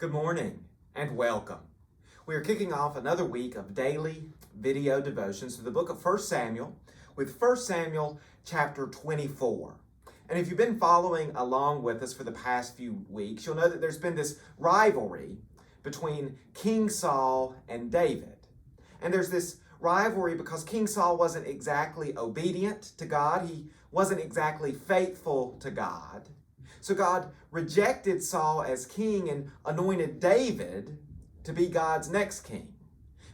Good morning and welcome. We are kicking off another week of daily video devotions to the book of 1 Samuel with 1 Samuel chapter 24. And if you've been following along with us for the past few weeks, you'll know that there's been this rivalry between King Saul and David. And there's this rivalry because King Saul wasn't exactly obedient to God. He wasn't exactly faithful to God. So God rejected Saul as king and anointed David to be God's next king.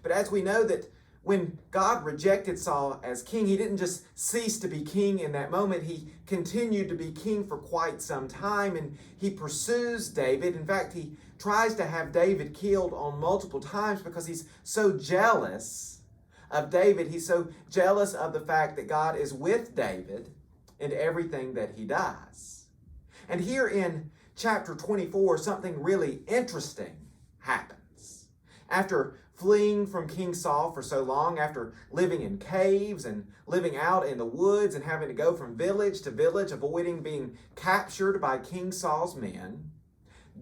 But as we know that when God rejected Saul as king, he didn't just cease to be king in that moment. He continued to be king for quite some time, and he pursues David. In fact, he tries to have David killed on multiple times because he's so jealous of David. He's so jealous of the fact that God is with David in everything that he does. And here in chapter 24, something really interesting happens. After fleeing from King Saul for so long, after living in caves and living out in the woods and having to go from village to village, avoiding being captured by King Saul's men,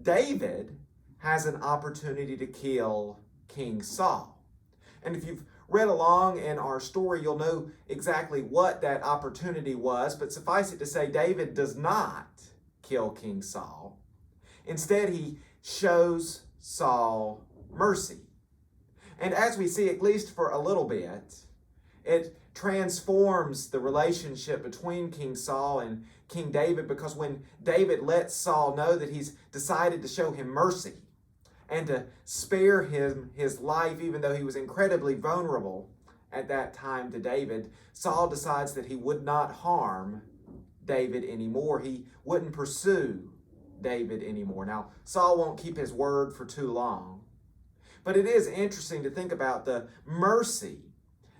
David has an opportunity to kill King Saul. And if you've read along in our story, you'll know exactly what that opportunity was, but suffice it to say, David does not kill King Saul. Instead, he shows Saul mercy. And as we see, at least for a little bit, it transforms the relationship between King Saul and King David, because when David lets Saul know that he's decided to show him mercy and to spare him his life, even though he was incredibly vulnerable at that time to David, Saul decides that he would not harm David anymore. He wouldn't pursue David anymore. Now, Saul won't keep his word for too long, but it is interesting to think about the mercy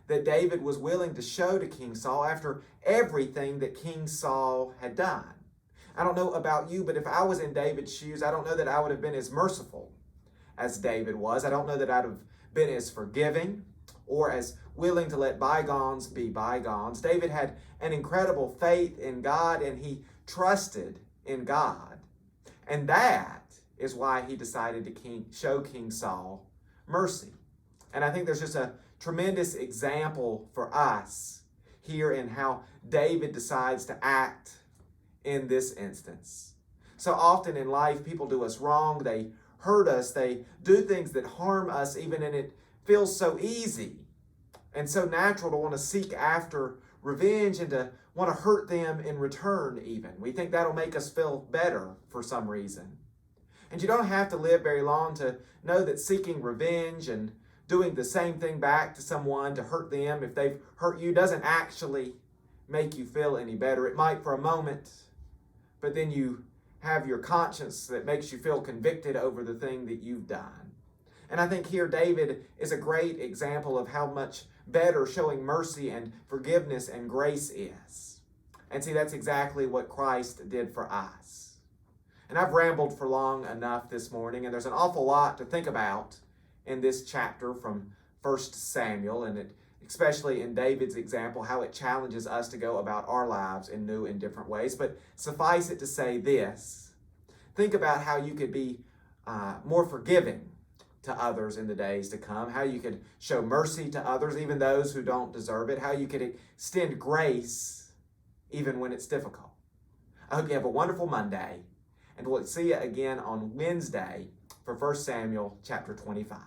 that David was willing to show to King Saul after everything that King Saul had done. I don't know about you, but if I was in David's shoes, I don't know that I would have been as merciful as David was. I don't know that I'd have been as forgiving or as willing to let bygones be bygones. David had an incredible faith in God, and he trusted in God. And that is why he decided to show King Saul mercy. And I think there's just a tremendous example for us here in how David decides to act in this instance. So often in life, people do us wrong. They hurt us. They do things that harm us, even, and it feels so easy and so natural to want to seek after revenge and to want to hurt them in return even. We think that'll make us feel better for some reason. And you don't have to live very long to know that seeking revenge and doing the same thing back to someone to hurt them if they've hurt you doesn't actually make you feel any better. It might for a moment, but then you have your conscience that makes you feel convicted over the thing that you've done. And I think here David is a great example of how much better showing mercy and forgiveness and grace is. And see, that's exactly what Christ did for us. And I've rambled for long enough this morning, and there's an awful lot to think about in this chapter from 1 Samuel, and it, especially in David's example, how it challenges us to go about our lives in new and different ways. But suffice it to say this: think about how you could be more forgiving to others in the days to come, how you could show mercy to others, even those who don't deserve it, how you could extend grace even when it's difficult. I hope you have a wonderful Monday, and we'll see you again on Wednesday for 1 Samuel chapter 25.